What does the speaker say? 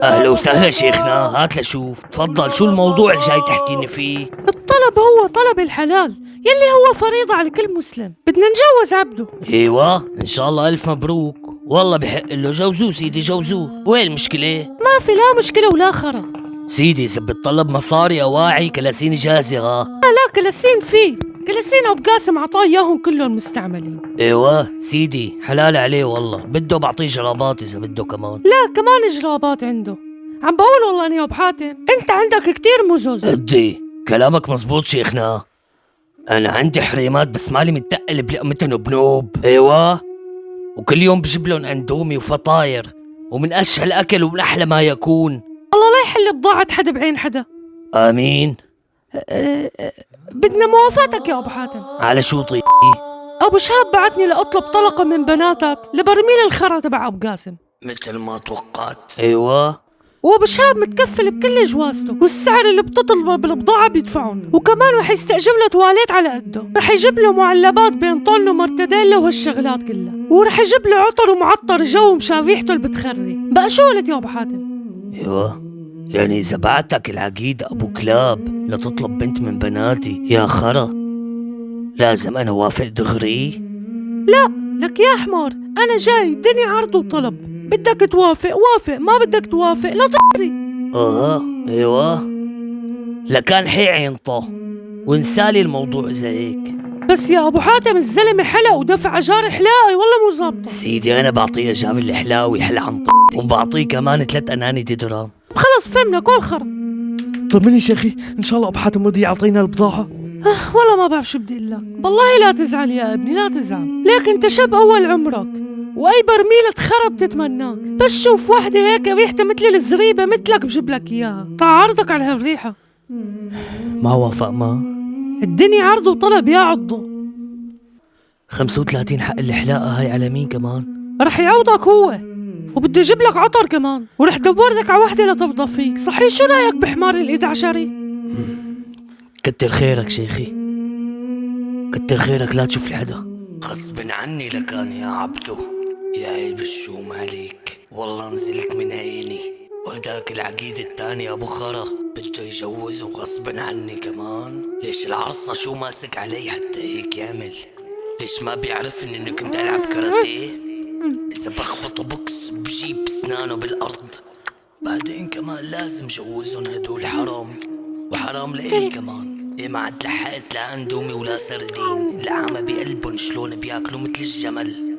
أهلا وسهلا شيخنا، هات لشوف. تفضل، شو الموضوع اللي جاي تحكيني فيه؟ الطلب هو طلب الحلال يلي هو فريضة على كل مسلم. بدنا نجوز عبده. ايوه ان شاء الله، الف مبروك. والله بحق له، جوزوه سيدي جوزوه. وين المشكلة؟ ما في لا مشكلة ولا خرا. سيدي اذا بتطلب مصاري اواعي كلاسيني جاهزة. لا كلاسين فيه، كلاسين ابو قاسم عطاه اياهم كلهم مستعملين. ايوه سيدي حلال عليه والله، بده بعطيه جرابات اذا بده كمان. لا كمان جرابات عنده. عم بقول والله اني ابو حاتم انت عندك كتير مزوز. ادي كلامك مزبوط شيخنا، انا عندي حريمات بس مالي متقل بلقمتن وبنوب. ايوه، وكل يوم بجيب لهم اندومي وفطاير، ومن اشهى الاكل ومن احلى ما يكون. الله لا يحل بضاعة حدا بعين حدا. امين. بدنا موافقتك يا ابو حاتم. على شو طيب؟ ابو شهاب بعتني لاطلب طلقة من بناتك لبرميل الخرا تبع ابو قاسم. مثل ما توقعت. ايوه، وابو شهاب متكفل بكل جوازته، والسعر اللي بتطلبه بالبضاعة بيدفعون، وكمان رح يستأجر له تواليت على قده، رح يجيب له معلبات بين ومرتديلا وهالشغلات كلها، ورح يجيب له عطر ومعطر جو مشان ريحته اللي بتخري. بقى شو قلت يا ابو حاتم؟ ايوه، يعني اذا بعتك العقيد ابو كلاب لتطلب بنت من بناتي يا خرا لازم انا وافق دغري؟ لا لك يا حمار، انا جاي الدنيا عرض وطلب، بدك توافق وافق، ما بدك توافق لا تقضي. ايوه، لكان حي عين طه وانسالي الموضوع اذا هيك. بس يا ابو حاتم الزلمه حلق ودفع اجار حلاقي والله مو ظابطه. سيدي انا بعطيه جاب الحلاوي حلا عن وبعطيه كمان 3 اناني درام. خلص فهمنا كل خرا. طمني شيخي، ان شاء الله ابو حاتم رضي يعطينا البضاعه. والله ما بعرف شو بدي اقول لك، والله لا تزعل يا ابني لا تزعل، ليك انت شاب اول عمرك واي برميلة خرب تتمناك، بس شوف وحده هيك ريحتها مثل الزريبه مثلك بجيب لك اياها، تعارضك على هالريحه. ما وافق ما؟ الدنيا عرض وطلب يا عضو. 35 حق الحلاقة هاي على مين كمان؟ رح يعوضك هو، وبده يجيب لك عطر كمان، ورح دور لك على وحده لتفضى فيك. صحيح شو رايك بحمار الايد عشري؟ كتر خيرك شيخي، كتر خيرك، لا تشوف لحدا. غصب عني لكان يا عبدو، يا عيب الشوم عليك، والله نزلت من عيني. وهداك العقيد التاني ابو خرا بده يجوز وغصب عني كمان. ليش العرصة شو ماسك علي حتى هيك يعمل؟ ليش ما بيعرفني اني كنت العب كاراتيه؟ اذا بخبطه بوكس بجيب اسنانه بالارض. بعدين كمان لازم جوزهم هدول حرام، وحرام لإلي كمان. ما عاد لحقت لا اندومي ولا سردين، العامة بقلبن شلون بياكلوا مثل الجمل.